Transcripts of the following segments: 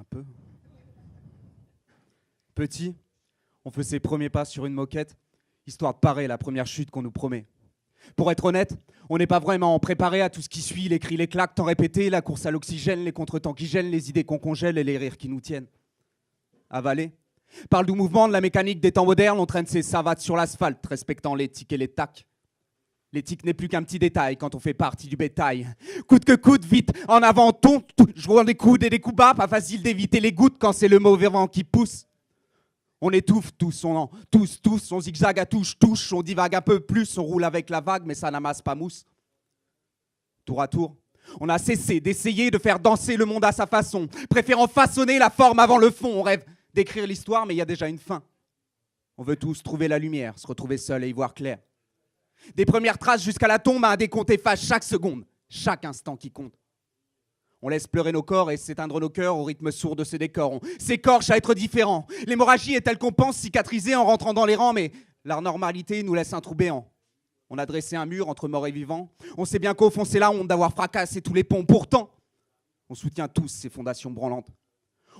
peu. Petit, on fait ses premiers pas sur une moquette, histoire de parer la première chute qu'on nous promet. Pour être honnête, on n'est pas vraiment préparé à tout ce qui suit, les cris, les claques, tant répétés, la course à l'oxygène, les contretemps qui gênent, les idées qu'on congèle et les rires qui nous tiennent. Avalé. Parle du mouvement, de la mécanique des temps modernes, on traîne ses savates sur l'asphalte, respectant l'éthique et les tacs. L'éthique n'est plus qu'un petit détail quand on fait partie du bétail. Coûte que coûte, vite, en avant, jouant des coudes et des coups bas, pas facile d'éviter les gouttes quand c'est le mauvais vent qui pousse. On étouffe tous, on zigzague à touche, on divague un peu plus, on roule avec la vague, mais ça n'amasse pas mousse. Tour à tour, on a cessé d'essayer de faire danser le monde à sa façon, préférant façonner la forme avant le fond. On rêve d'écrire l'histoire, mais il y a déjà une fin. On veut tous trouver la lumière, se retrouver seul et y voir clair. Des premières traces jusqu'à la tombe, un décompte efface chaque seconde, chaque instant qui compte. On laisse pleurer nos corps et s'éteindre nos cœurs au rythme sourd de ces décors. On s'écorche à être différent. L'hémorragie est telle qu'on pense cicatriser en rentrant dans les rangs, mais la normalité nous laisse un trou béant. On a dressé un mur entre mort et vivant. On sait bien qu'au fond, c'est la honte d'avoir fracassé tous les ponts. Pourtant, on soutient tous ces fondations branlantes.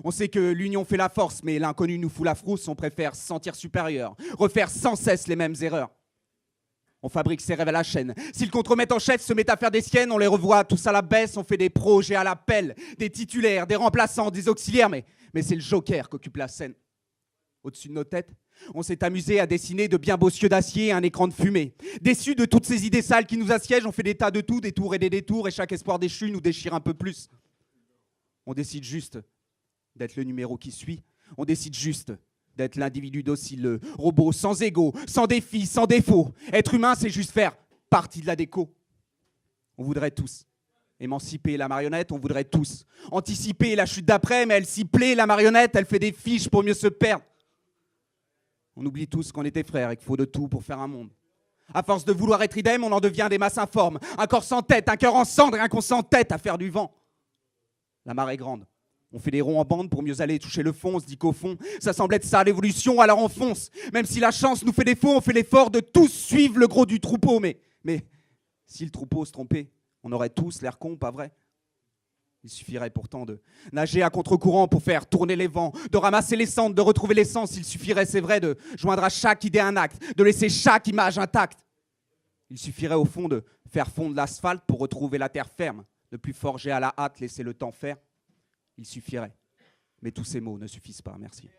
On sait que l'union fait la force, mais l'inconnu nous fout la frousse. On préfère se sentir supérieur, refaire sans cesse les mêmes erreurs. On fabrique ses rêves à la chaîne. Si le contre-maître en chef se met à faire des siennes, on les revoit tous à la baisse. On fait des projets à l'appel, des titulaires, des remplaçants, des auxiliaires. Mais c'est le joker qu'occupe la scène. Au-dessus de nos têtes, on s'est amusé à dessiner de bien beaux cieux d'acier, un écran de fumée. Déçus de toutes ces idées sales qui nous assiègent, on fait des tas de tout, des tours et des détours. Et chaque espoir déchu nous déchire un peu plus. On décide juste d'être le numéro qui suit. On décide juste d'être l'individu docile, le robot sans ego, sans défi, sans défaut. Être humain, c'est juste faire partie de la déco. On voudrait tous émanciper la marionnette, on voudrait tous anticiper la chute d'après, mais elle s'y plaît, la marionnette, elle fait des fiches pour mieux se perdre. On oublie tous qu'on était frères et qu'il faut de tout pour faire un monde. À force de vouloir être idem, on en devient des masses informes. Un corps sans tête, un cœur en cendres et un qu'on s'entête à faire du vent. La marée est grande. On fait des ronds en bande pour mieux aller toucher le fond. On se dit qu'au fond, ça semble être ça l'évolution, alors on fonce. Même si la chance nous fait défaut, on fait l'effort de tous suivre le gros du troupeau. Mais si le troupeau se trompait, on aurait tous l'air cons, pas vrai? Il suffirait pourtant de nager à contre-courant pour faire tourner les vents, de ramasser les cendres, de retrouver l'essence. Il suffirait, c'est vrai, de joindre à chaque idée un acte, de laisser chaque image intacte. Il suffirait au fond de faire fondre l'asphalte pour retrouver la terre ferme, de plus forger à la hâte, laisser le temps faire. Il suffirait. Mais tous ces mots ne suffisent pas, merci.